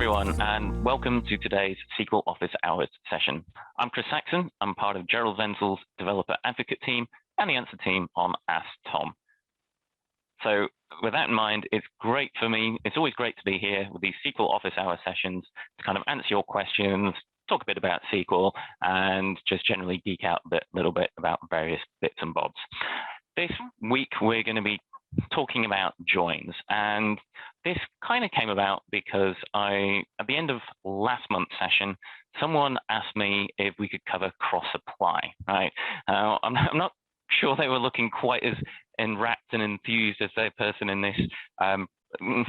everyone, and welcome to today's SQL Office Hours session. I'm Chris Saxon. I'm part of Gerald Wenzel's Developer Advocate team and the Answer team on Ask Tom. So with that in mind, it's great for me. It's always great to be here with these SQL Office Hour sessions to kind of answer your questions, talk a bit about SQL, and just generally geek out a little bit about various bits and bobs. This week, we're going to be talking about joins, and this kind of came about because at the end of last month's session, someone asked me if we could cover cross-apply, right? I'm not sure they were looking quite as enwrapped and enthused as the person in this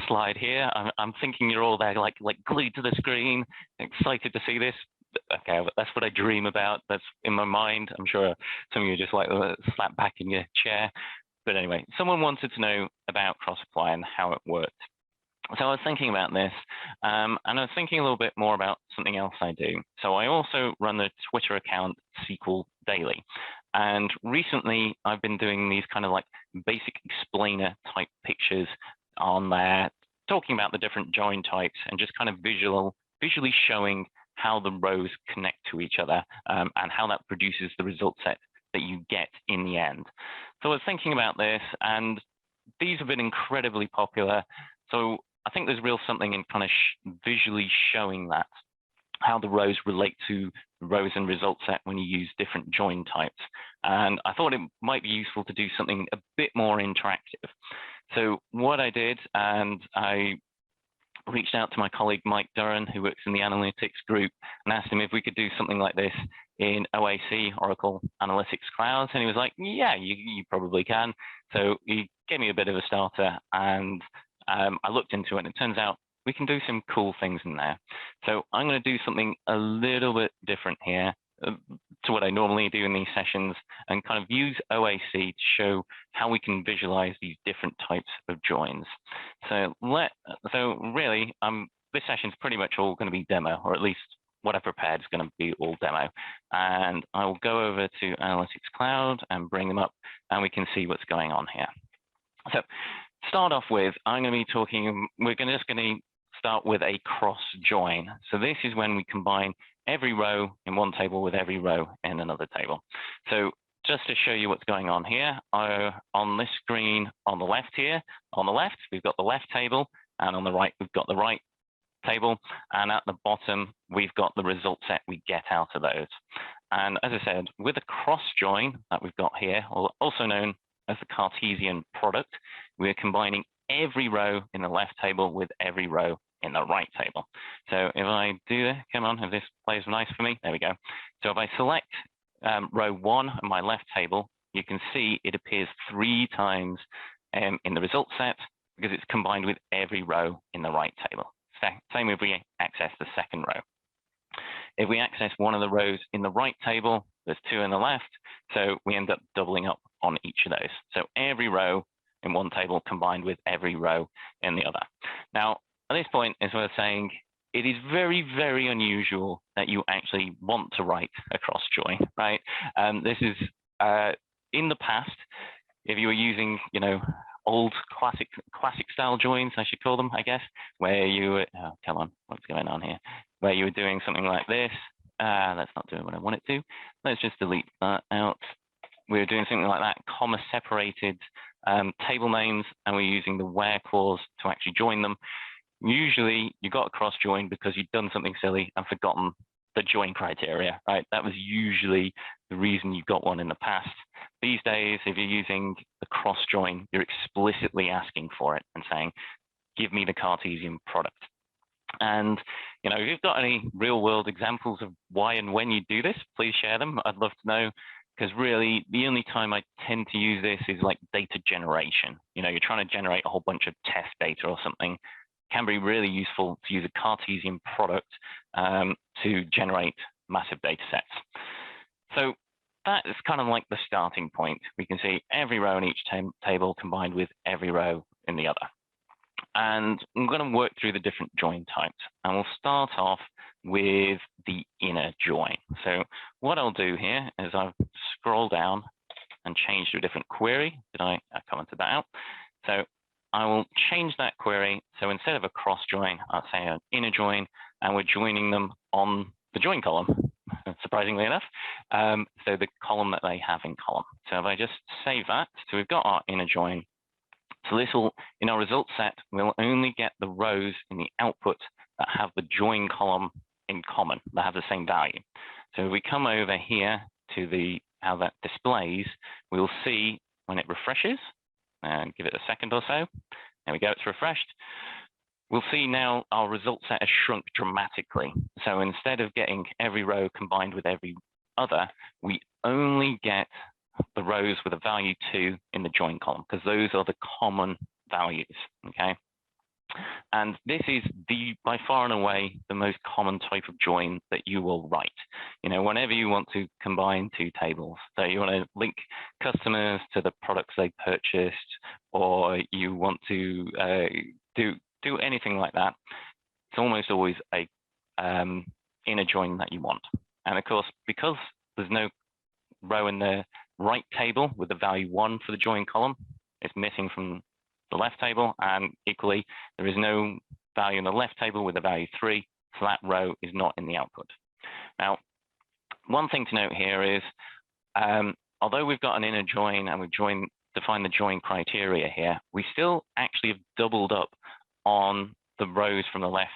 slide here. I'm thinking you're all there like glued to the screen, excited to see this. Okay, that's what I dream about. That's in my mind. I'm sure some of you are just like slap back in your chair. But anyway, someone wanted to know about cross-apply and how it worked. So I was thinking about this, and I was thinking a little bit more about something else I do. So I also run the Twitter account SQL Daily. And recently, I've been doing these kind of like basic explainer type pictures on there, talking about the different join types and just kind of visually showing how the rows connect to each other and how that produces the result set that you get in the end. So I was thinking about this, and these have been incredibly popular. So I think there's real something in kind of visually showing that, how the rows relate to the rows and result set when you use different join types. And I thought it might be useful to do something a bit more interactive. So what I did, and I reached out to my colleague Mike Duran, who works in the analytics group, and asked him if we could do something like this in OAC, Oracle Analytics Clouds. And he was like, yeah, you probably can. So he gave me a bit of a starter, and I looked into it, and it turns out we can do some cool things in there. So I'm going to do something a little bit different here to what I normally do in these sessions, and kind of use OAC to show how we can visualize these different types of joins. So really, this session is pretty much all going to be demo, or at least what I prepared is going to be all demo. And I will go over to Analytics Cloud and bring them up, and we can see what's going on here. So start off with, I'm going to be talking, we're just going to start with a cross join. So this is when we combine every row in one table with every row in another table. So just to show you what's going on here, on this screen on the left here, on the left, we've got the left table, and on the right, we've got the right table. And at the bottom, we've got the result set we get out of those. And as I said, with a cross join that we've got here, also known as the Cartesian product, we're combining every row in the left table with every row in the right table. So if I do this, come on, if this plays nice for me, there we go. So if I select row 1 on my left table, you can see it appears 3 times in the result set because it's combined with every row in the right table. Same if we access the second row. If we access one of the rows in the right table, there's 2 in the left, so we end up doubling up on each of those. So every row in one table combined with every row in the other. Now, at this point, as we're saying, it is very, very unusual that you actually want to write a cross join, right? This is in the past, if you were using, old classic style joins, I should call them, I guess, where you were, oh, come on, what's going on here? Where you were doing something like this. That's not doing what I want it to. Let's just delete that out. We were doing something like that, comma separated table names, and we're using the where clause to actually join them. Usually you got a cross join because you'd done something silly and forgotten the join criteria, right? That was usually the reason you got one in the past. These days, if you're using the cross join, you're explicitly asking for it and saying, give me the Cartesian product. And if you've got any real world examples of why and when you do this, please share them. I'd love to know, because really the only time I tend to use this is like data generation. You're trying to generate a whole bunch of test data or something. It can be really useful to use a Cartesian product to generate massive data sets. So that is kind of like the starting point. We can see every row in each table combined with every row in the other. And I'm going to work through the different join types. And we'll start off with the inner join. So what I'll do here is I'll scroll down and change to a different query. I commented that out. So I will change that query. So instead of a cross join, I'll say an inner join, and we're joining them on the join column, surprisingly enough. So the column that they have in column. So if I just save that, so we've got our inner join. So this will, in our result set, we'll only get the rows in the output that have the join column in common, that have the same value. So if we come over here to how that displays, we'll see when it refreshes, and give it a second or so. There we go, it's refreshed. We'll see now our result set has shrunk dramatically. So instead of getting every row combined with every other, we only get the rows with a value 2 in the join column, because those are the common values, okay? And this is by far and away the most common type of join that you will write. You know, whenever you want to combine two tables, so you want to link customers to the products they purchased, or you want to do anything like that, it's almost always a inner join that you want. And of course, because there's no row in the right table with the value 1 for the join column, it's missing from the left table, and equally there is no value in the left table with the value 3, so that row is not in the output. Now, one thing to note here is, although we've got an inner join and we've defined the join criteria here, we still actually have doubled up on the rows from the left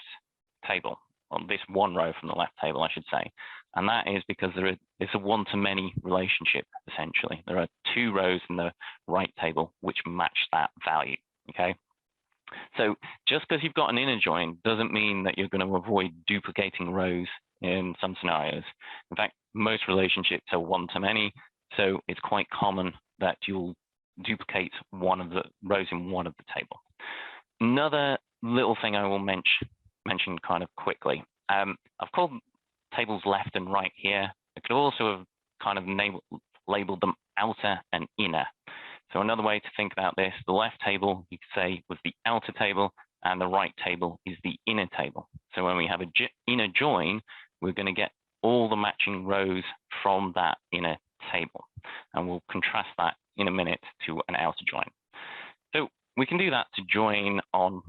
table, on this one row from the left table, I should say. And that is because it's a one-to-many relationship, essentially. There are 2 rows in the right table which match that value, okay? So just because you've got an inner join doesn't mean that you're going to avoid duplicating rows in some scenarios. In fact, most relationships are one-to-many, so it's quite common that you'll duplicate one of the rows in one of the table. Another little thing I will mention kind of quickly. I've called tables left and right here. I could also have kind of labeled them outer and inner. So another way to think about this, the left table, you could say, was the outer table, and the right table is the inner table. So when we have an inner join, we're going to get all the matching rows from that inner table. And we'll contrast that in a minute to an outer join. So we can do that to join on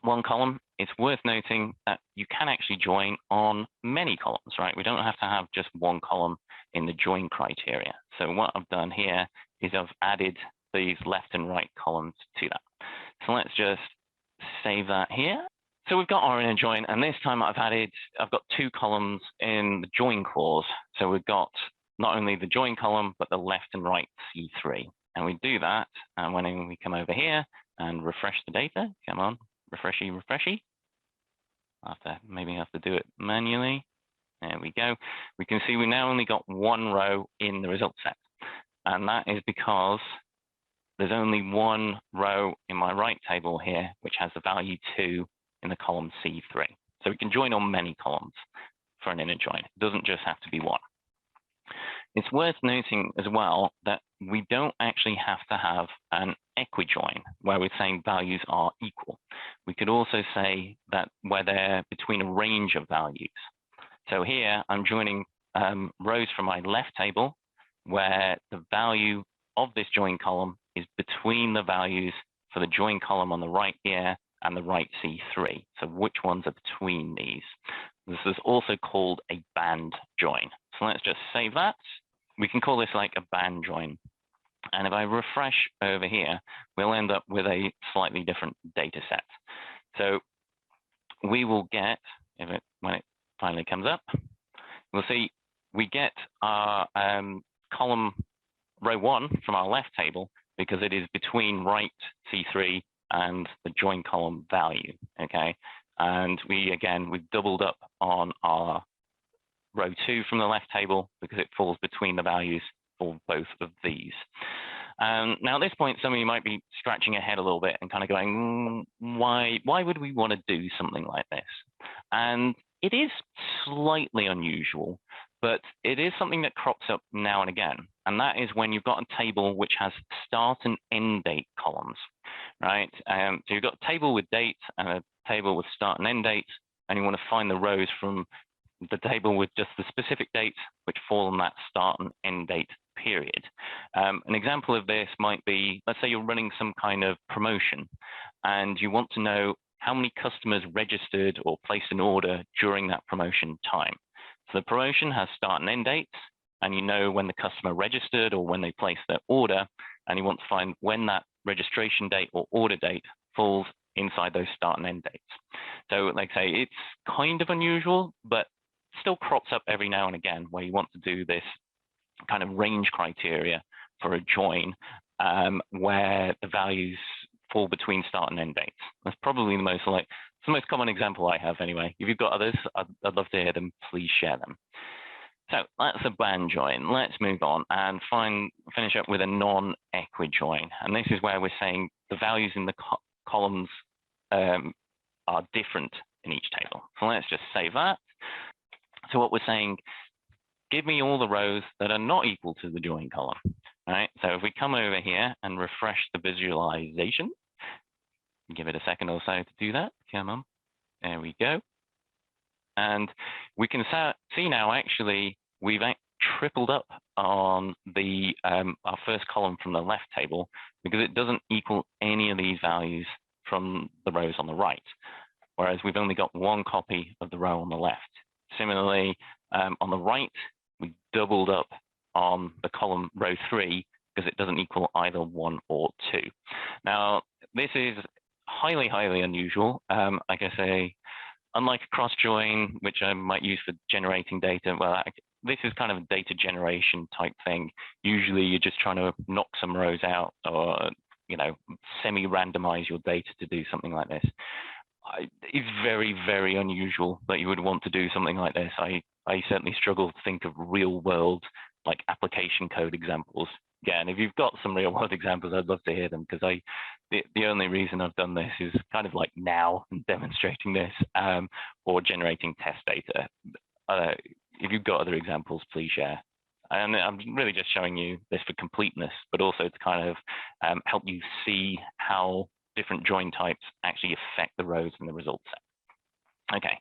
one column. It's worth noting that you can actually join on many columns, right? We don't have to have just one column in the join criteria. So what I've done here is I've added these left and right columns to that. So let's just save that here. So we've got our inner join, and this time I've got 2 columns in the join clause. So we've got not only the join column, but the left and right C3. And we do that, and when we come over here and refresh the data, come on, refreshy. Maybe have to do it manually. There we go. We can see we now only got 1 row in the result set. And that is because there's only 1 row in my right table here, which has the value 2 in the column C3. So we can join on many columns for an inner join. It doesn't just have to be 1. It's worth noting as well that we don't actually have to have an equijoin where we're saying values are equal. We could also say that where they're between a range of values. So here I'm joining rows from my left table where the value of this join column is between the values for the join column on the right here and the right C3. So which ones are between these? This is also called a band join. So let's just save that. We can call this like a band join. And if I refresh over here, we'll end up with a slightly different data set. So we will get, when it finally comes up, we'll see we get our column row 1 from our left table because it is between right C3 and the join column value, okay? And we've doubled up on our row 2 from the left table because it falls between the values for both of these. Now at this point, some of you might be scratching your head a little bit and kind of going, why would we want to do something like this? And it is slightly unusual, but it is something that crops up now and again. And that is when you've got a table which has start and end date columns, right? So you've got a table with dates and a table with start and end dates, and you want to find the rows from the table with just the specific dates which fall on that start and end date period. An example of this might be, let's say you're running some kind of promotion and you want to know how many customers registered or placed an order during that promotion time. So the promotion has start and end dates, and you know when the customer registered or when they placed their order, and you want to find when that registration date or order date falls inside those start and end dates. So like I say, it's kind of unusual, but still crops up every now and again where you want to do this kind of range criteria for a join where the values fall between start and end dates. That's probably the most common example I have anyway. If you've got others, I'd love to hear them. Please share them. So that's a band join. Let's move on and finish up with a non-equijoin. And this is where we're saying the values in the columns are different in each table. So let's just save that. So what we're saying, give me all the rows that are not equal to the join column. All right. So if we come over here and refresh the visualization, give it a second or so to do that. Come on. There we go. And we can see now, actually, we've tripled up on the our first column from the left table because it doesn't equal any of these values from the rows on the right, whereas we've only got one copy of the row on the left. Similarly, on the right, we doubled up on the column row 3 because it doesn't equal either 1 or 2. Now, this is highly, highly unusual. Like I say, unlike a cross join, which I might use for generating data, well, this is kind of a data generation type thing. Usually you're just trying to knock some rows out or, semi-randomize your data to do something like this. It's very, very unusual that you would want to do something like this. I certainly struggle to think of real world, like application code examples. Again, if you've got some real world examples, I'd love to hear them, because the only reason I've done this is kind of like now and demonstrating this or generating test data. If you've got other examples, please share. And I'm really just showing you this for completeness, but also to kind of help you see how different join types actually affect the rows in the result set. Okay,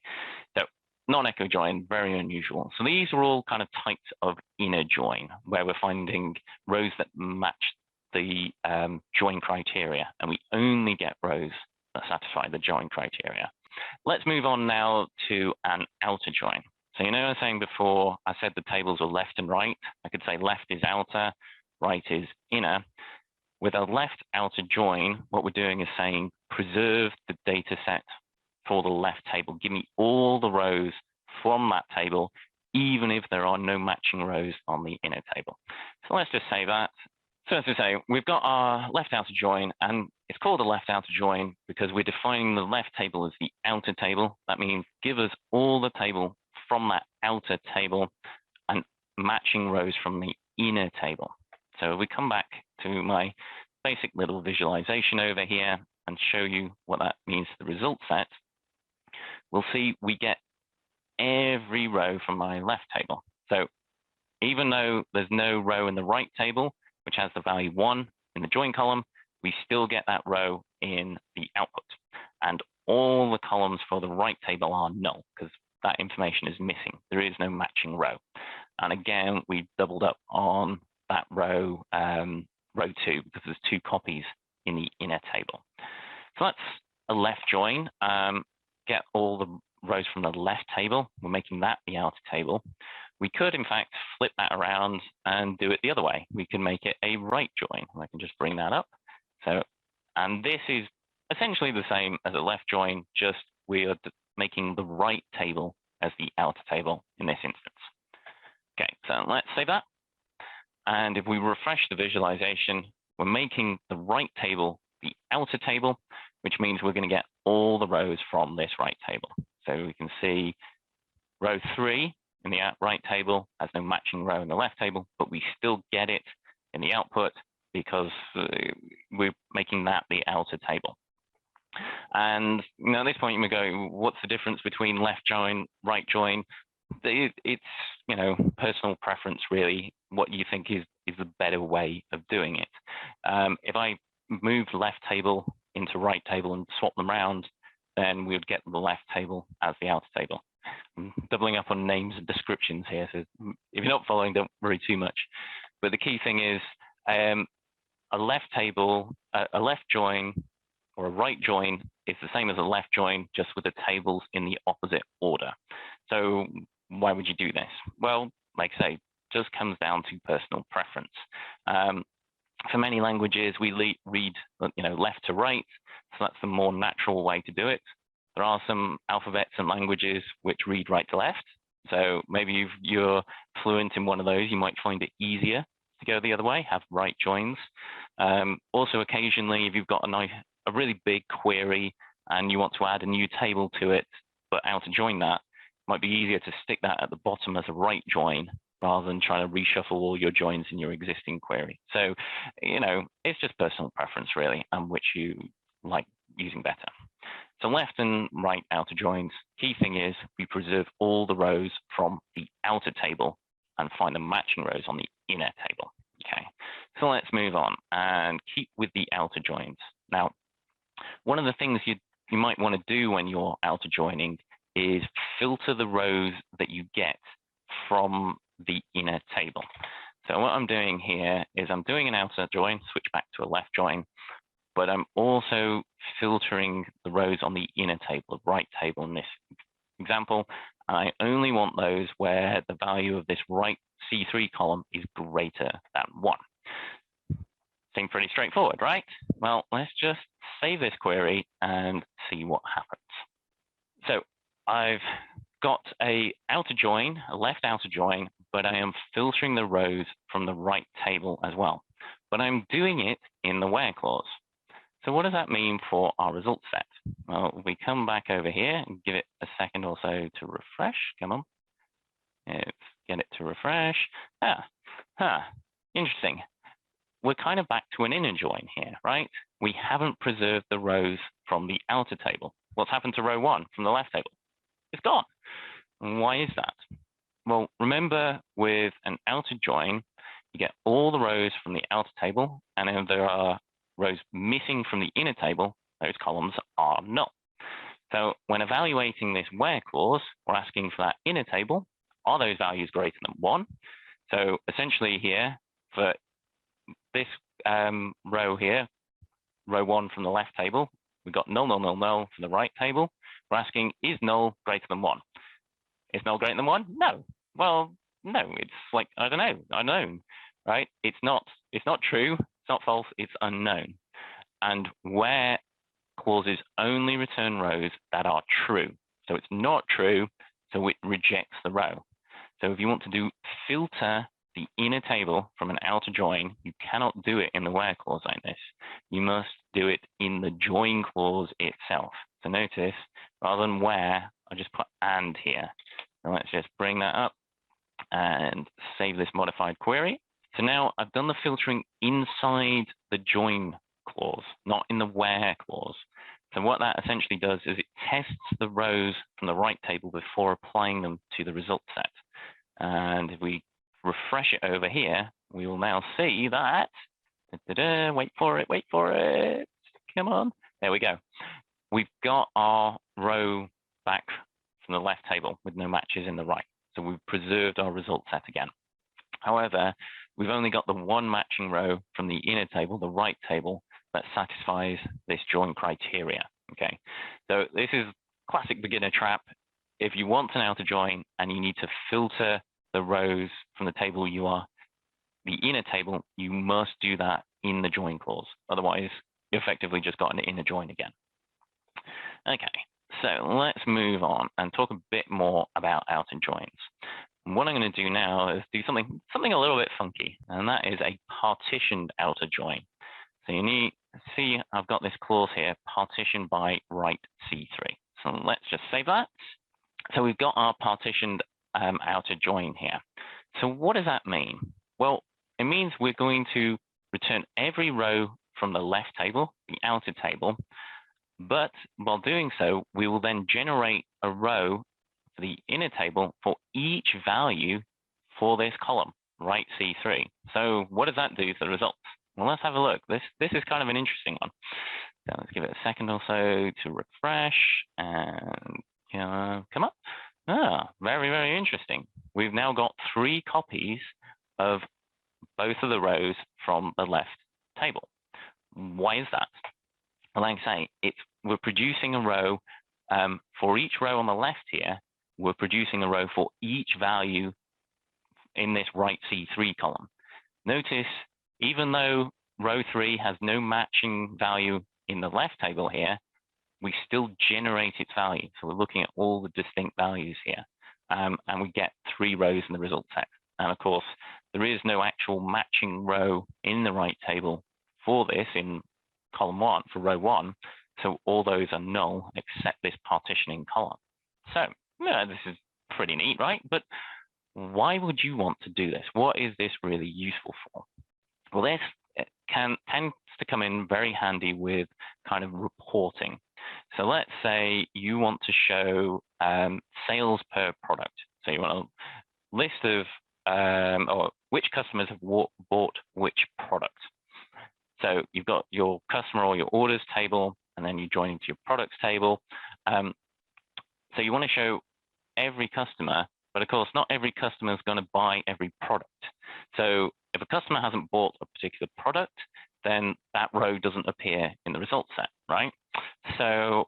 so non-equijoin, very unusual. So these are all kind of types of inner join, where we're finding rows that match the join criteria, and we only get rows that satisfy the join criteria. Let's move on now to an outer join. So I was saying before, I said the tables are left and right. I could say left is outer, right is inner. With a left outer join, what we're doing is saying preserve the data set for the left table. Give me all the rows from that table, even if there are no matching rows on the inner table. So let's just say that. So as I say, we've got our left outer join, and it's called a left outer join because we're defining the left table as the outer table. That means give us all the table from that outer table and matching rows from the inner table. So if we come back to my basic little visualization over here and show you what that means to the result set, we'll see we get every row from my left table. So even though there's no row in the right table, which has the value 1 in the join column, we still get that row in the output. And all the columns for the right table are null because that information is missing. There is no matching row. And again, we doubled up on that row, row 2, because there's 2 copies in the inner table. So that's a left join. Get all the rows from the left table. We're making that the outer table. We could, in fact, flip that around and do it the other way. We can make it a right join. I can just bring that up. So, and this is essentially the same as a left join, just we are making the right table as the outer table in this instance. Okay, so let's save that. And if we refresh the visualization, we're making the right table the outer table, which means we're going to get all the rows from this right table. So we can see row 3 in the right table has no matching row in the left table, but we still get it in the output because we're making that the outer table. And at this point, you may go, what's the difference between left join, right join? It's personal preference, really, what you think is the better way of doing it. If I move left table into right table and swap them around, then we would get the left table as the outer table. I'm doubling up on names and descriptions here, so if you're not following, don't worry too much. But the key thing is a left join or a right join is the same as a left join, just with the tables in the opposite order. So why would you do this? Well, like I say, it just comes down to personal preference. For many languages, we read left to right, so that's the more natural way to do it. There are some alphabets and languages which read right to left. So maybe if you're fluent in one of those, you might find it easier to go the other way, have right joins. Also, occasionally, if you've got a really big query and you want to add a new table to it, but outer join that, it might be easier to stick that at the bottom as a right join rather than trying to reshuffle all your joins in your existing query. So, it's just personal preference really, and which you like using better. So left and right outer joins, key thing is we preserve all the rows from the outer table and find the matching rows on the inner table. Okay, so let's move on and keep with the outer joins. Now, one of the things you might want to do when you're outer joining is filter the rows that you get from the inner table. So what I'm doing here is I'm doing an outer join, switch back to a left join, but I'm also filtering the rows on the inner table, the right table in this example. I only want those where the value of this right C3 column is greater than 1. Seems pretty straightforward, right? Well, let's just save this query and see what happens. So I've got a outer join, a left outer join, but I am filtering the rows from the right table as well. But I'm doing it in the where clause. So what does that mean for our result set? Well, we come back over here and give it a second or so to refresh. Come on. Let's get it to refresh. Interesting. We're kind of back to an inner join here, right? We haven't preserved the rows from the outer table. What's happened to row 1 from the left table? It's gone. And why is that? Well, remember with an outer join, you get all the rows from the outer table, and if there are rows missing from the inner table, those columns are null. So when evaluating this where clause, we're asking for that inner table. Are those values greater than 1? So essentially here, for this row here, row 1 from the left table, we've got null, null, null, null from the right table. We're asking, is null greater than 1? Is null greater than 1? No. Well, no, it's like, I don't know, unknown, right? It's not true, it's not false, it's unknown. And where clauses only return rows that are true. So it's not true, so it rejects the row. So if you want to filter the inner table from an outer join, you cannot do it in the where clause like this. You must do it in the join clause itself. So notice, rather than where, I just put and here. So let's just bring that up and save this modified query. So now I've done the filtering inside the join clause, not in the where clause. So what that essentially does is it tests the rows from the right table before applying them to the result set. And if we refresh it over here, we will now see that, wait for it, come on, there we go. We've got our row back from the left table with no matches in the right. So we've preserved our result set again. However, we've only got the one matching row from the inner table, the right table, that satisfies this join criteria. Okay, so this is classic beginner trap. If you want an outer join and you need to filter the rows from the table the inner table, you must do that in the join clause. Otherwise, you effectively just got an inner join again. Okay, so let's move on and talk a bit more about outer joins. And what I'm going to do now is do something a little bit funky, and that is a partitioned outer join. So you need to see I've got this clause here, partitioned by right C3. So let's just save that. So we've got our partitioned outer join here. So what does that mean? Well, it means we're going to return every row from the left table, the outer table, but while doing so, we will then generate a row for the inner table for each value for this column, right C3. So what does that do to the results? Well, let's have a look. This is kind of an interesting one. So let's give it a second or so to refresh and come up. Very, very interesting. We've now got 3 copies of both of the rows from the left table. Why is that? Well, like I say, we're producing a row for each row on the left here. We're producing a row for each value in this right C3 column. Notice, even though row 3 has no matching value in the left table here, we still generate its value. So we're looking at all the distinct values here, and we get 3 rows in the result set. And of course, there is no actual matching row in the right table for this in column 1, for row 1. So all those are null except this partitioning column. So yeah, this is pretty neat, right? But why would you want to do this? What is this really useful for? Well, this tends to come in very handy with kind of reporting. So let's say you want to show sales per product. So you want a list of or which customers have bought which product. So you've got your customer or your orders table, and then you join into your products table. So you want to show every customer, but of course, not every customer is going to buy every product. So if a customer hasn't bought a particular product, then that row doesn't appear in the result set, right? So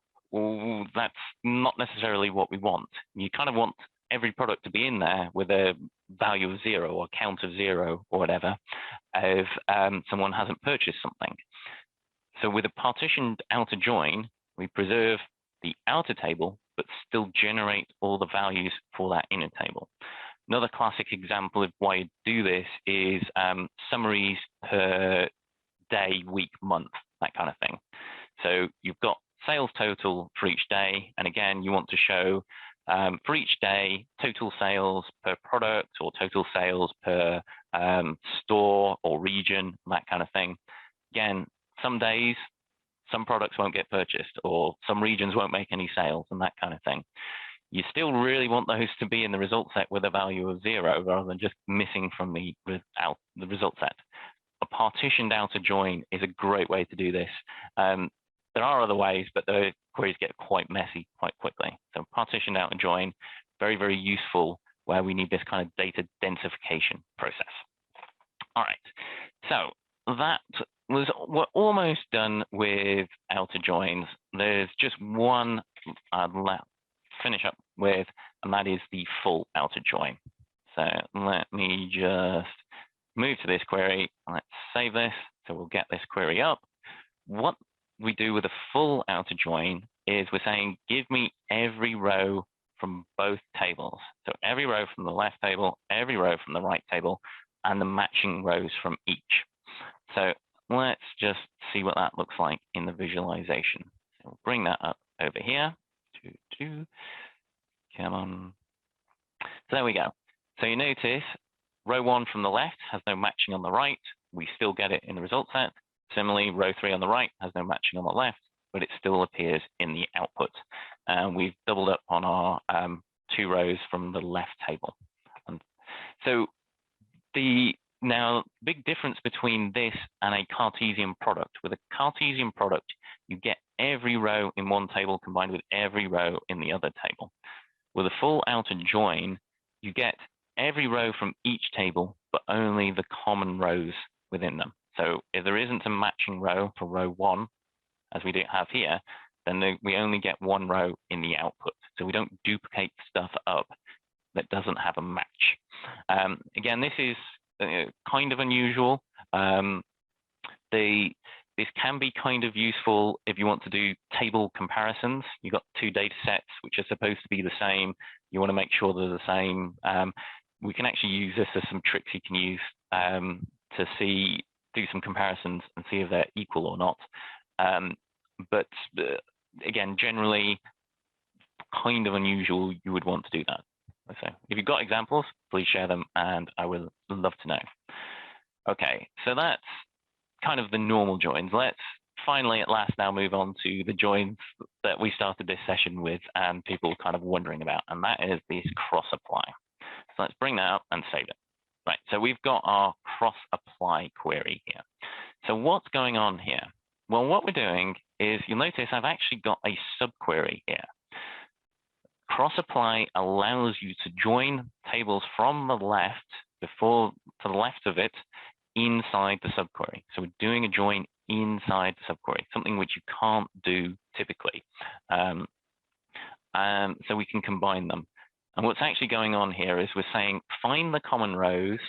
that's not necessarily what we want. You kind of want every product to be in there with a value of 0 or count of 0 or whatever if someone hasn't purchased something. So with a partitioned outer join, we preserve the outer table, but still generate all the values for that inner table. Another classic example of why you do this is summaries per day, week, month, that kind of thing. So you've got sales total for each day, and again, you want to show for each day total sales per product or total sales per store or region, that kind of thing. Again, some days, some products won't get purchased, or some regions won't make any sales, and that kind of thing. You still really want those to be in the result set with a value of 0 rather than just missing from the result set. A partitioned outer join is a great way to do this. There are other ways, but the queries get quite messy quite quickly. So partitioned outer join, very, very useful where we need this kind of data densification process. All right, so we're almost done with outer joins. There's just one I'd finish up with, and that is the full outer join. So let me just move to this query. Let's save this. So we'll get this query up. What we do with a full outer join is we're saying, give me every row from both tables. So every row from the left table, every row from the right table, and the matching rows from each. So let's just see what that looks like in the visualization. So we'll bring that up over here. Come on. So there we go. So you notice row 1 from the left has no matching on the right. We still get it in the result set. Similarly, row 3 on the right has no matching on the left, but it still appears in the output. And we've doubled up on our 2 rows from the left table. And so now, big difference between this and a Cartesian product. With a Cartesian product, you get every row in one table combined with every row in the other table. With a full outer join, you get every row from each table, but only the common rows within them. So if there isn't a matching row for row 1, as we do have here, then we only get 1 row in the output. So we don't duplicate stuff up that doesn't have a match. Again, this is kind of unusual. This can be kind of useful if you want to do table comparisons. You've got 2 data sets which are supposed to be the same. You want to make sure they're the same. We can actually use this as some tricks you can use to do some comparisons and see if they're equal or not. But again, generally, kind of unusual. You would want to do that. So if you've got examples, please share them, and I would love to know. Okay, so that's kind of the normal joins. Let's finally, at last, now move on to the joins that we started this session with and people kind of wondering about, and that is this cross-apply. So let's bring that up and save it. Right, so we've got our cross-apply query here. So what's going on here? Well, what we're doing is, you'll notice I've actually got a subquery here. Cross-apply allows you to join tables from the left before, to the left of it, inside the subquery. So we're doing a join inside the subquery, something which you can't do typically. So we can combine them. And what's actually going on here is we're saying find the common rows,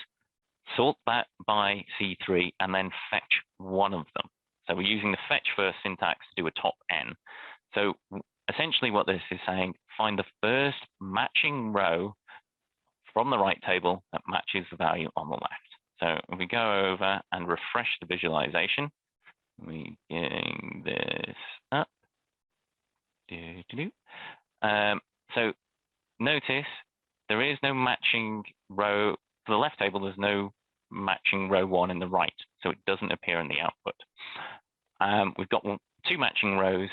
sort that by C3, and then fetch one of them. So we're using the fetch first syntax to do a top n. So essentially what this is saying, find the first matching row from the right table that matches the value on the left. So if we go over and refresh the visualization, we're getting this up. So notice there is no matching row. For the left table, there's no matching row 1 in the right, so it doesn't appear in the output. We've got 2 matching rows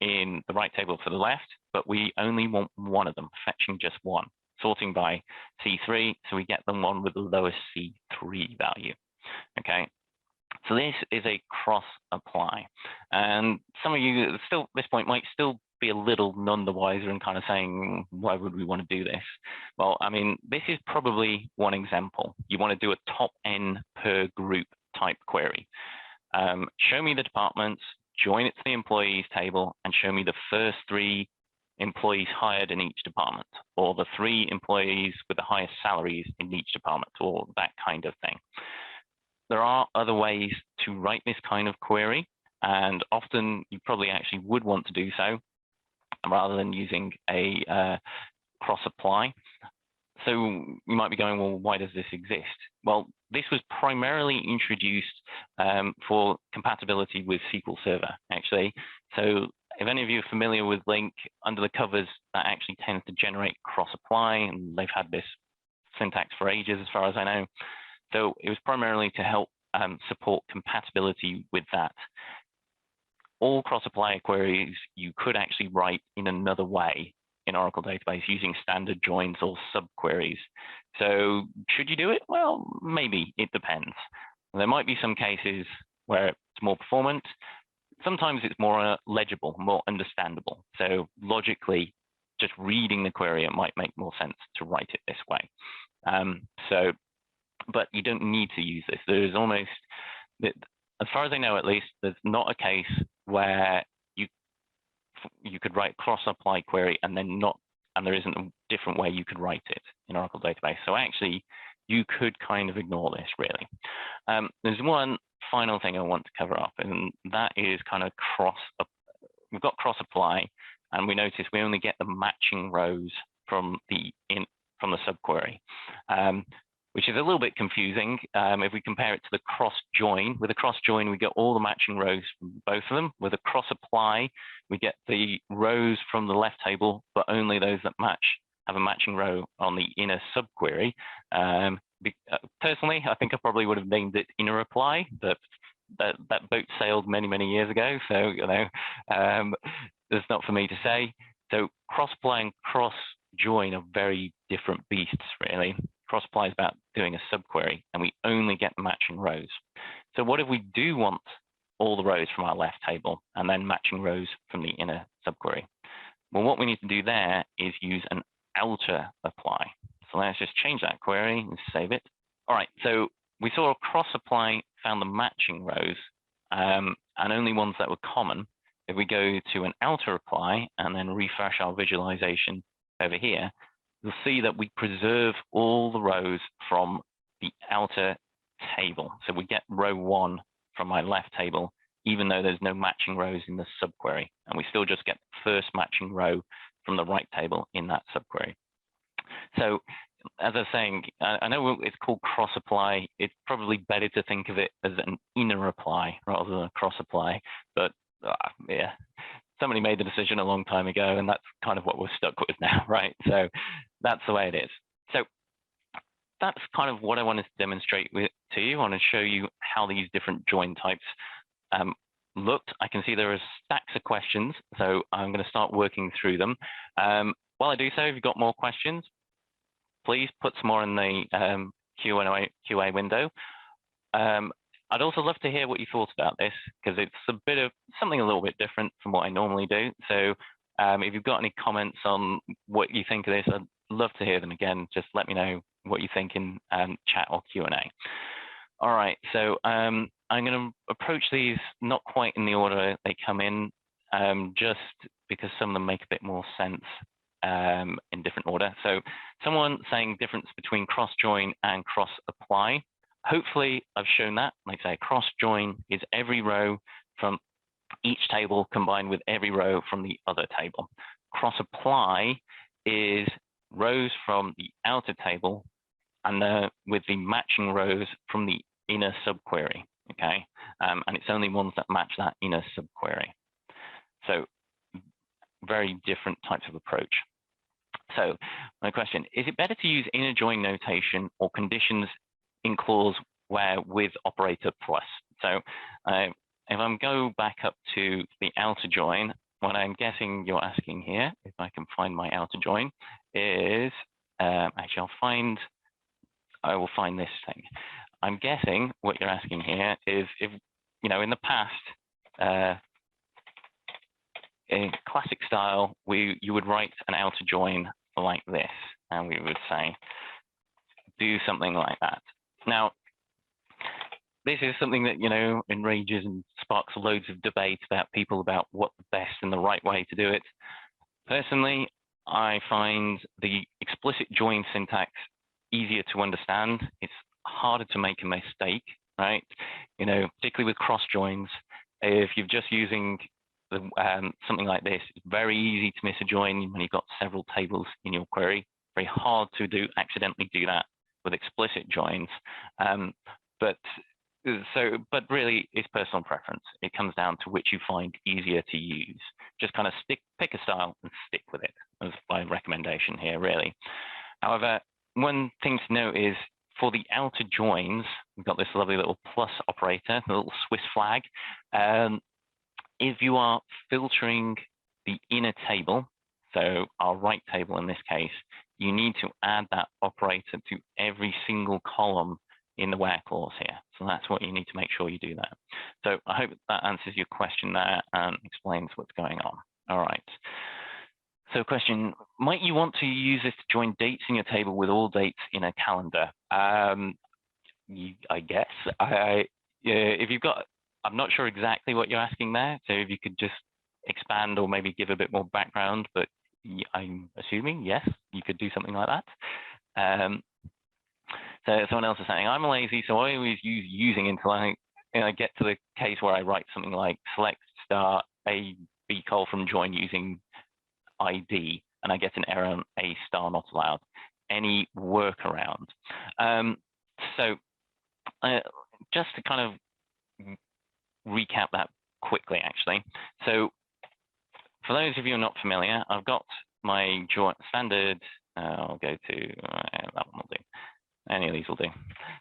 in the right table for the left, but we only want one of them, fetching just one, sorting by C3, so we get the one with the lowest C3 value. Okay, so this is a cross apply, and some of you still at this point might still be a little none the wiser and kind of saying, why would we want to do this? Well, I mean, this is probably one example. You want to do a top n per group type query. Show me the departments, join it to the employees table, and show me the first 3 employees hired in each department, or the 3 employees with the highest salaries in each department, or that kind of thing. There are other ways to write this kind of query, and often you probably actually would want to do so rather than using a cross apply. So you might be going, well, why does this exist? Well, this was primarily introduced for compatibility with SQL Server, actually. So if any of you are familiar with LINQ, under the covers, that actually tends to generate cross apply, and they've had this syntax for ages, as far as I know. So it was primarily to help support compatibility with that. All cross-apply queries you could actually write in another way in Oracle database using standard joins or subqueries. So should you do it? Well, maybe, it depends. There might be some cases where it's more performant. Sometimes it's more legible, more understandable. So logically, just reading the query, it might make more sense to write it this way. But you don't need to use this. There's almost, as far as I know at least, there's not a case where you could write cross-apply query and then not, and there isn't a different way you could write it in Oracle database. So actually, you could kind of ignore this, really. There's one final thing I want to cover up, and that is kind of we've got cross-apply, and we notice we only get the matching rows from the subquery. Which is a little bit confusing if we compare it to the cross-join. With a cross-join, we get all the matching rows from both of them. With a cross-apply, we get the rows from the left table, but only those that have a matching row on the inner subquery. Personally, I think I probably would have named it inner apply, but that boat sailed many, many years ago, so that's not for me to say. So cross-apply and cross-join are very different beasts, really. Cross-apply is about doing a subquery, and we only get matching rows. So what if we do want all the rows from our left table and then matching rows from the inner subquery? Well, what we need to do there is use an outer apply. So let's just change that query and save it. All right, so we saw a cross-apply found the matching rows and only ones that were common. If we go to an outer apply and then refresh our visualization over here, you'll see that we preserve all the rows from the outer table. So we get row 1 from my left table, even though there's no matching rows in the subquery. And we still just get the first matching row from the right table in that subquery. So as I was saying, I know it's called cross-apply. It's probably better to think of it as an inner apply rather than a cross-apply. But yeah, somebody made the decision a long time ago, and that's kind of what we're stuck with now, right? So that's the way it is. So that's kind of what I wanted to demonstrate to you. I want to show you how these different join types looked. I can see there are stacks of questions, so I'm going to start working through them. While I do so, if you've got more questions, please put some more in the QA window. I'd also love to hear what you thought about this, because it's a bit of something a little bit different from what I normally do. So if you've got any comments on what you think of this, I'd love to hear them. Again, just let me know what you think in chat or Q&A. All right, so I'm going to approach these not quite in the order they come in, just because some of them make a bit more sense in different order. So someone saying difference between cross-join and cross-apply. Hopefully I've shown that. Like I say, cross-join is every row from each table combined with every row from the other table. Cross-apply is rows from the outer table and with the matching rows from the inner subquery, okay? And it's only ones that match that inner subquery. So very different types of approach. So my question, is it better to use inner join notation or conditions in clause where with operator plus? So if I'm go back up to the outer join, what I'm guessing you're asking here, if I can find my outer join, is actually I will find this thing. I'm guessing what you're asking here is if, you know, in the past, in classic style, you would write an outer join like this, and we would say, do something like that. Now, this is something that, you know, enrages and sparks loads of debate about people about what the best and the right way to do it. Personally, I find the explicit join syntax easier to understand. It's harder to make a mistake, right? You know, particularly with cross joins, if you're just using something like this, it's very easy to miss a join when you've got several tables in your query. Very hard to accidentally do that with explicit joins. But really, it's personal preference. It comes down to which you find easier to use. Just kind of pick a style and stick with it, as my recommendation here, really. However, one thing to note is for the outer joins, we've got this lovely little plus operator, the little Swiss flag. If you are filtering the inner table, so our right table in this case, you need to add that operator to every single column in the where clause here. So that's what you need to make sure you do that. So I hope that answers your question there and explains what's going on. All right. So question, might you want to use this to join dates in your table with all dates in a calendar? I guess. If you've got, I'm not sure exactly what you're asking there. So if you could just expand or maybe give a bit more background, but I'm assuming, yes, you could do something like that. So someone else is saying, I'm lazy, so I always use using until I get to the case where I write something like select star a b call from join using ID, and I get an error on a star not allowed. Any workaround? Just to kind of recap that quickly, actually. So for those of you who are not familiar, I've got my standard, I'll go to, that one will do. Any of these will do.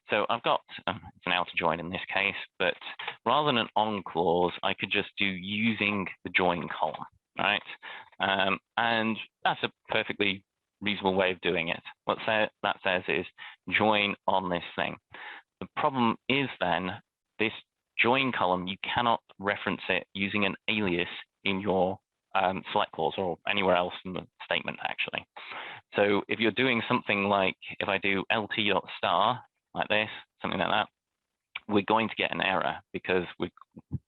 So I've got, it's an outer join in this case, but rather than an on clause, I could just do using the join column, right? And that's a perfectly reasonable way of doing it. What that says is join on this thing. The problem is then this join column, you cannot reference it using an alias in your select clause or anywhere else in the statement, actually. So if you're doing something like, if I do lt.star like this, something like that, we're going to get an error because we're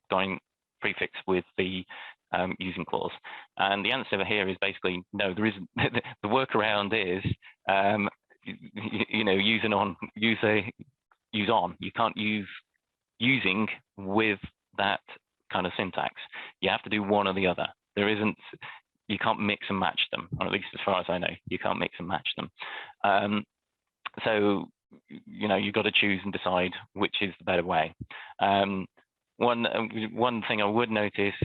going prefix with the using clause. And the answer here is basically, no, there isn't. The workaround is, use on. You can't use using with that kind of syntax. You have to do one or the other. There isn't, you can't mix and match them, or at least as far as I know, you can't mix and match them. So, you've got to choose and decide which is the better way. One thing I would notice,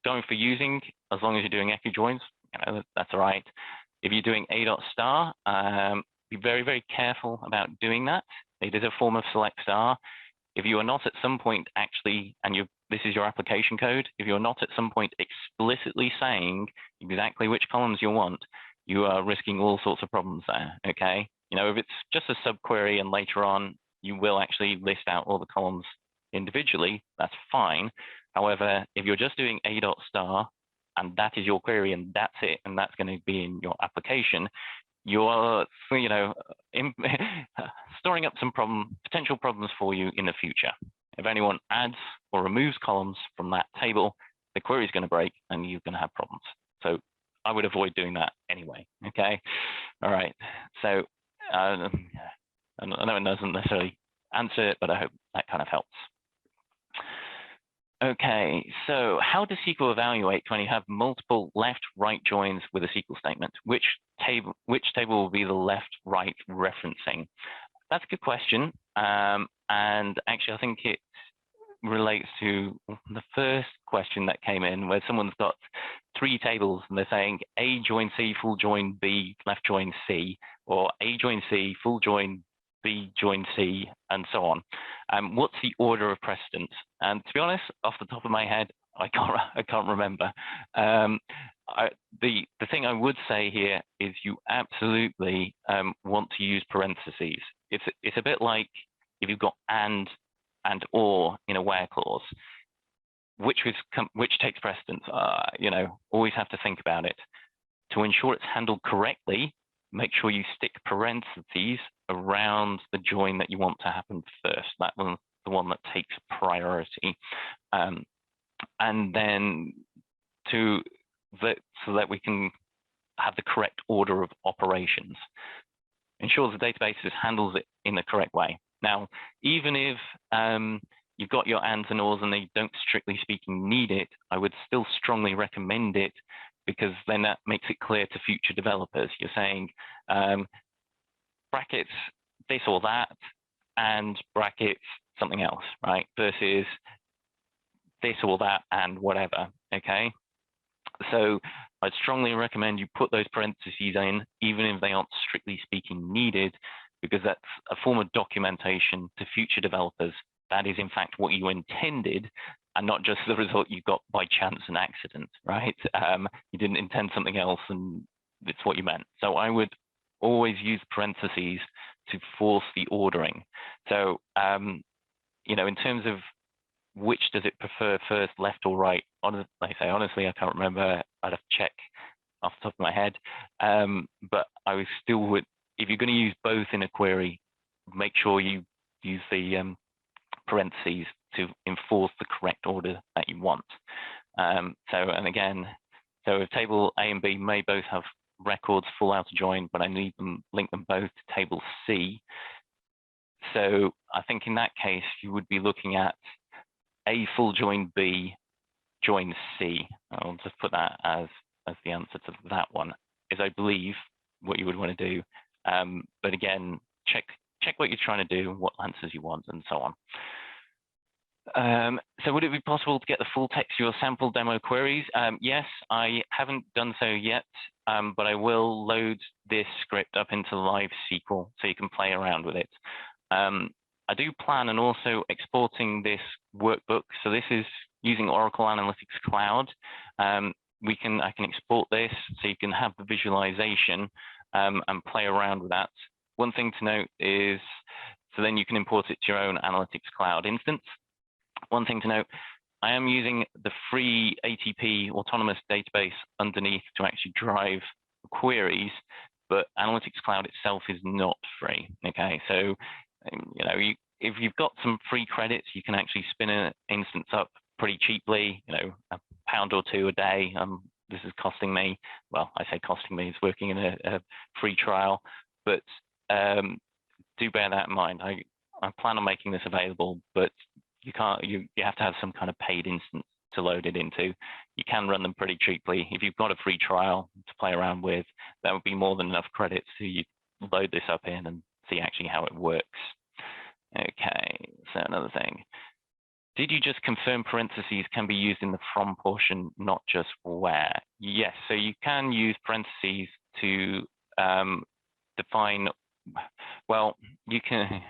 going for using, as long as you're doing equijoins, that's all right. If you're doing a.star, be very, very careful about doing that. It is a form of select star. If you are not at some point actually, and this is your application code, if you're not at some point explicitly saying exactly which columns you want, you are risking all sorts of problems there, okay? If it's just a subquery and later on you will actually list out all the columns individually, that's fine. However, if you're just doing a.star and that is your query and that's it, and that's going to be in your application, you are, storing up some potential problems for you in the future. If anyone adds or removes columns from that table, the query is going to break and you're going to have problems. So I would avoid doing that anyway. Okay. All right. So I know it doesn't necessarily answer it, but I hope that kind of helps. Okay, so how does SQL evaluate when you have multiple left-right joins with a SQL statement? Which table will be the left-right referencing? That's a good question. And actually, I think it relates to the first question that came in, where someone's got 3 tables and they're saying A join C, full join B, left join C, or A join C, full join B join C, and so on. What's the order of precedence? And to be honest, off the top of my head, I can't remember. The thing I would say here is you absolutely want to use parentheses. It's a bit like if you've got and or in a where clause, which takes precedence. Always have to think about it. To ensure it's handled correctly, make sure you stick parentheses around the join that you want to happen first. That one's the one that takes priority. And then so that we can have the correct order of operations. Ensures the database handles it in the correct way. Now, even if you've got your ands and ors and they don't strictly speaking need it, I would still strongly recommend it, because then that makes it clear to future developers. You're saying brackets this or that and brackets something else, right? Versus this or that and whatever, okay? So I'd strongly recommend you put those parentheses in, even if they aren't strictly speaking needed, because that's a form of documentation to future developers. That is in fact what you intended, and not just the result you got by chance and accident, right? You didn't intend something else and it's what you meant. So I would always use parentheses to force the ordering. So, in terms of which does it prefer first, left or right? Like I say, honestly, I can't remember. I'd have to check off the top of my head. But I still would, if you're going to use both in a query, make sure you use the parentheses to enforce the correct order that you want. And again, if table A and B may both have records full outer join, but I need them link them both to table C. So I think in that case, you would be looking at A full join B join C. I'll just put that as the answer to that one, is I believe what you would want to do. But again, check what you're trying to do, what answers you want, and so on. So would it be possible to get the full text of your sample demo queries? Yes, I haven't done so yet, but I will load this script up into live SQL so you can play around with it. I do plan on also exporting this workbook. So this is using Oracle Analytics Cloud. I can export this so you can have the visualization and play around with that. One thing to note is, so then you can import it to your own Analytics Cloud instance. One thing to note, I am using the free ATP autonomous database underneath to actually drive queries, but Analytics Cloud itself is not free. Okay, so if you've got some free credits, you can actually spin an instance up pretty cheaply. £1 or £2 a day. This is costing me. Well, I say costing me. It's working in a free trial, but do bear that in mind. I plan on making this available, but you can't. You have to have some kind of paid instance to load it into. You can run them pretty cheaply. If you've got a free trial to play around with, that would be more than enough credits so you load this up in and see actually how it works. Okay, so another thing. Did you just confirm parentheses can be used in the from portion, not just where? Yes, so you can use parentheses to define, well, you can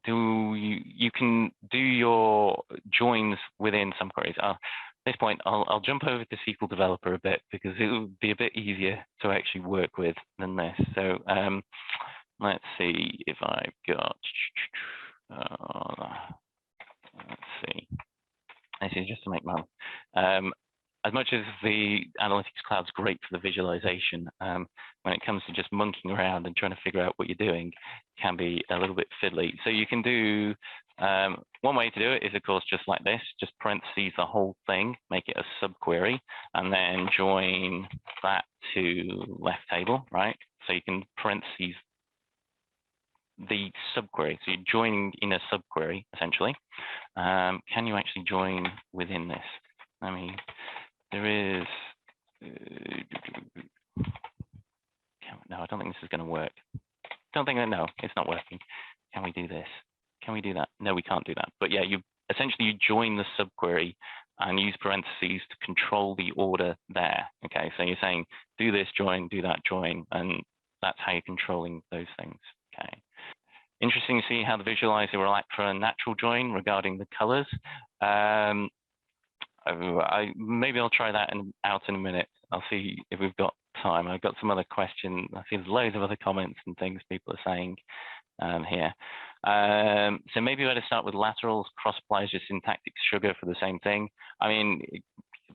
you can do your joins within some queries. At this point, I'll jump over to SQL Developer a bit because it will be a bit easier to actually work with than this. So let's see if I've got, let's see. This is just to make my, as much as the Analytics Cloud's great for the visualization, when it comes to just monkeying around and trying to figure out what you're doing, it can be a little bit fiddly. So you can do, one way to do it is, of course, just like this, just parentheses the whole thing, make it a subquery, and then join that to left table, right? So you can parentheses the subquery. So you're joining in a subquery, essentially. Can you actually join within this? I mean, there is, no, I don't think this is going to work. Don't think that, no, it's not working. Can we do this? Can we do that? No, we can't do that. But yeah, you essentially join the subquery and use parentheses to control the order there. Okay, so you're saying do this join, do that join, and that's how you're controlling those things. Okay. Interesting to see how the visualizer will act for a natural join regarding the colors. Maybe I'll try that out in a minute. I'll see if we've got time. I've got some other questions. I see there's loads of other comments and things people are saying here. So maybe we better start with laterals, cross applies just syntactic sugar for the same thing. I mean,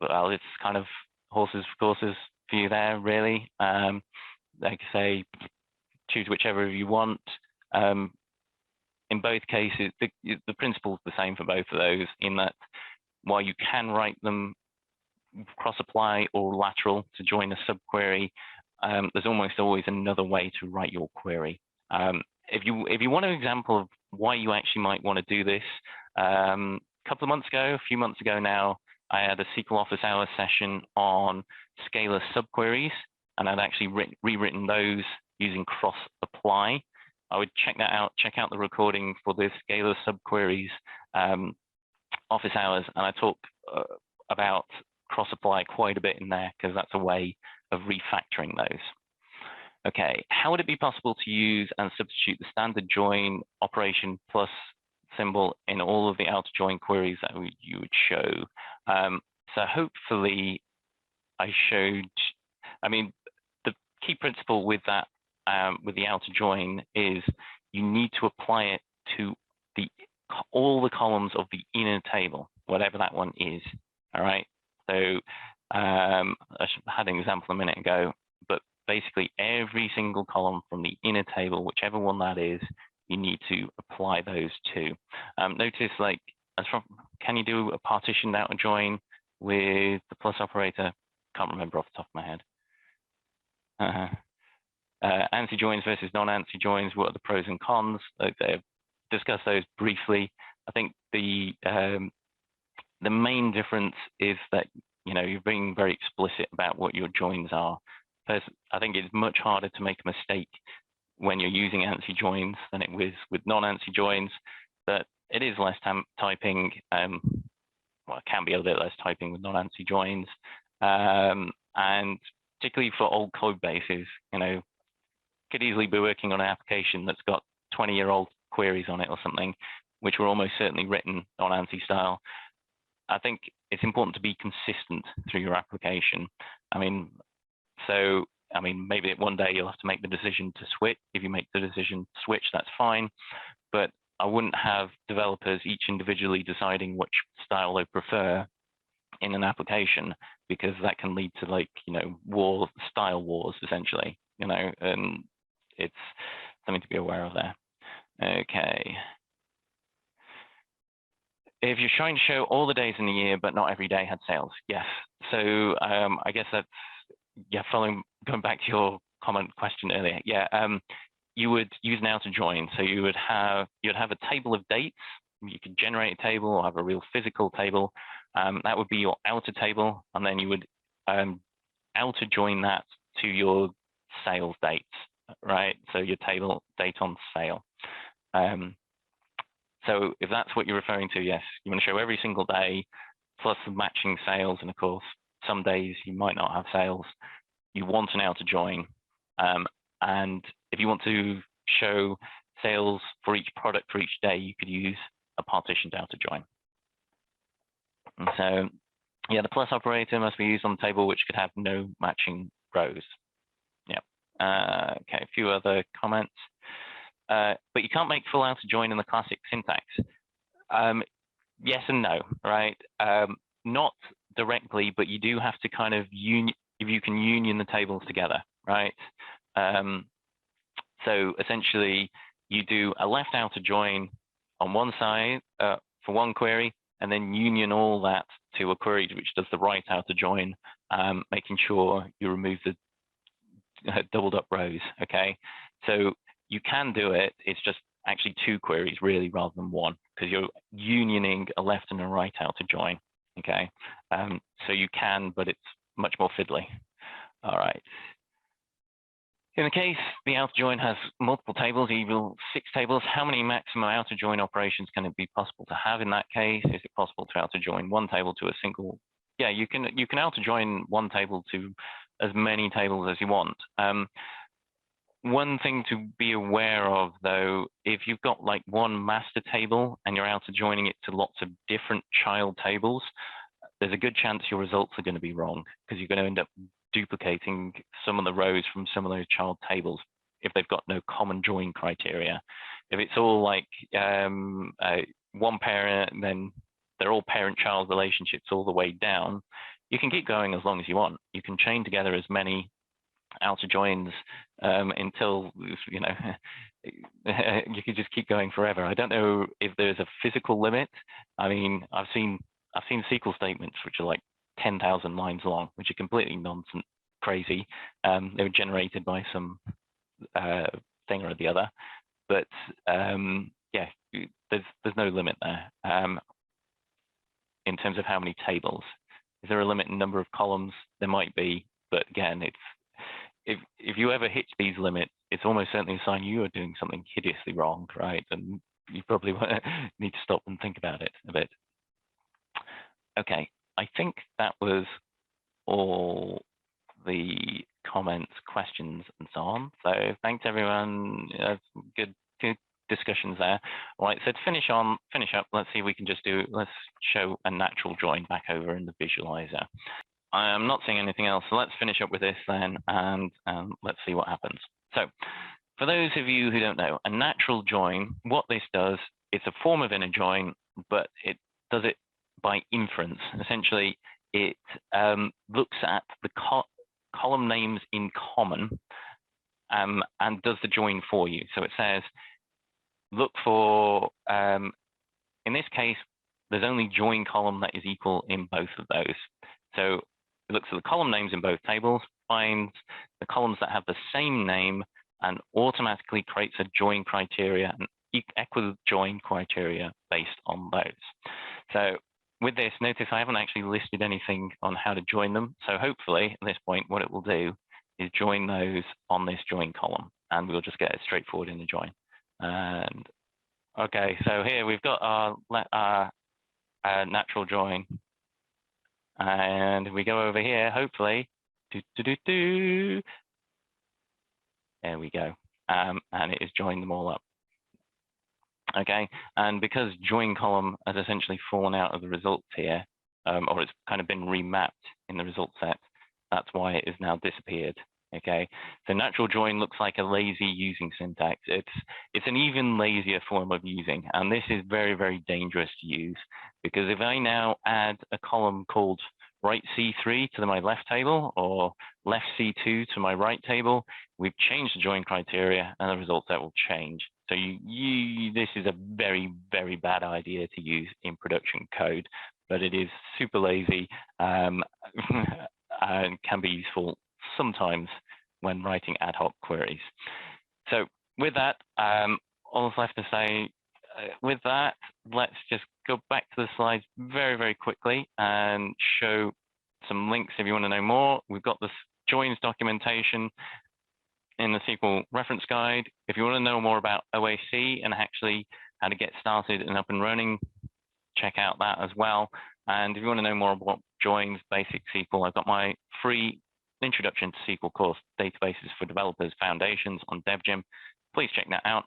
well, it's kind of horses for courses for you there, really. Like I say, choose whichever you want. In both cases, the principle is the same for both of those, in that while you can write them cross-apply or lateral to join a subquery, there's almost always another way to write your query. If you want an example of why you actually might want to do this, a few months ago now, I had a SQL Office Hours session on scalar subqueries, and I'd actually rewritten those using cross-apply. I would check that out, check out the recording for the scalar subqueries Office Hours, and I talk about cross-apply quite a bit in there because that's a way of refactoring those. Okay, how would it be possible to use and substitute the standard join operation plus symbol in all of the outer join queries that you would show? So hopefully I showed, I mean, the key principle with that, with the outer join is you need to apply it to all the columns of the inner table, whatever that one is. All right. So I had an example a minute ago, but basically every single column from the inner table, whichever one that is, you need to apply those to. Notice, like, can you do a partitioned outer join with the plus operator? Can't remember off the top of my head. ANSI joins versus non-ANSI joins, what are the pros and cons? They've discussed those briefly. I think the main difference is that, you know, you're being very explicit about what your joins are. First, I think it's much harder to make a mistake when you're using ANSI joins than it was with non-ANSI joins, but it is less typing. Well, it can be a little bit less typing with non-ANSI joins. And particularly for old code bases, you know, could easily be working on an application that's got 20-year-old queries on it or something, which were almost certainly written on ANSI style. I think it's important to be consistent through your application. I mean, maybe one day you'll have to make the decision to switch. If you make the decision to switch, that's fine. But I wouldn't have developers each individually deciding which style they prefer in an application, because that can lead to, like, you know, style wars, essentially, you know, and it's something to be aware of there. Okay. If you're trying to show all the days in the year, but not every day had sales, yes. So I guess that's, yeah, going back to your question earlier, yeah, you would use an outer join. So you'd have a table of dates. You could generate a table or have a real physical table. That would be your outer table, and then you would outer join that to your sales dates, right? So your table date on sale. So if that's what you're referring to, yes, you want to show every single day plus the matching sales, and of course, some days you might not have sales. You want an outer join, and if you want to show sales for each product for each day, you could use a partitioned outer join. And so, yeah, the plus operator must be used on the table which could have no matching rows. Yeah. Okay, a few other comments. But you can't make full outer join in the classic syntax. Yes and no, right? Not directly, but you do have to kind of if you can union the tables together, right? So essentially, you do a left outer join on one side for one query, and then union all that to a query which does the right outer join, making sure you remove the doubled up rows, okay? So you can do it, it's just actually two queries really rather than one, because you're unioning a left and a right outer join, okay? So you can, but it's much more fiddly. All right. In the case the outer join has multiple tables, even 6 tables, how many maximum outer join operations can it be possible to have in that case? Is it possible to outer join one table to a single? Yeah, you can outer join one table to as many tables as you want. One thing to be aware of, though, if you've got like one master table and you're outer joining it to lots of different child tables, there's a good chance your results are going to be wrong, because you're going to end up duplicating some of the rows from some of those child tables if they've got no common join criteria. If it's all like one parent, then they're all parent-child relationships all the way down, you can keep going as long as you want. You can chain together as many outer joins until, you know, you can just keep going forever. I don't know if there's a physical limit. I mean, I've seen SQL statements which are like 10,000 lines long, which are completely nonsense, crazy. They were generated by some thing or the other, but yeah, there's no limit there in terms of how many tables. Is there a limit in number of columns? There might be, but again, it's if you ever hit these limits, it's almost certainly a sign you are doing something hideously wrong, right? And you probably need to stop and think about it a bit. Okay, I think that was all the comments, questions, and so on. So thanks everyone. Good discussions there. All right, so to finish up, let's see if we can just let's show a natural join back over in the visualizer. I'm not seeing anything else, so let's finish up with this then, and let's see what happens. So for those of you who don't know, a natural join, what this does, it's a form of inner join, but it does it by inference. Essentially, it looks at the column names in common and does the join for you. So it says, look for, in this case, there's only join column that is equal in both of those. So it looks at the column names in both tables, finds the columns that have the same name, and automatically creates a join criteria and equal join criteria based on those. So with this, notice I haven't actually listed anything on how to join them. So hopefully at this point, what it will do is join those on this join column, and we'll just get it straightforward in the join. And okay, so here we've got our natural join. And we go over here, hopefully, there we go, and it has joined them all up. Okay, and because join column has essentially fallen out of the results here, or it's kind of been remapped in the result set, that's why it has now disappeared. Okay, so natural join looks like a lazy using syntax. It's an even lazier form of using, and this is very, very dangerous to use, because if I now add a column called right C3 to my left table or left C2 to my right table, we've changed the join criteria and the result set will change. So this is a very, very bad idea to use in production code, but it is super lazy and can be useful sometimes when writing ad hoc queries. So with that, all that's left to say, with that, let's just go back to the slides very, very quickly and show some links if you want to know more. We've got this joins documentation in the SQL reference guide. If you want to know more about OAC and actually how to get started and up and running, check out that as well. And if you want to know more about joins, basic SQL, I've got my free Introduction to SQL course, Databases for Developers Foundations on DevGym. Please check that out.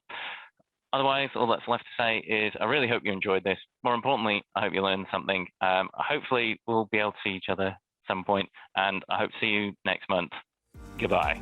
Otherwise, all that's left to say is I really hope you enjoyed this. More importantly, I hope you learned something. Hopefully, we'll be able to see each other at some point, and I hope to see you next month. Goodbye.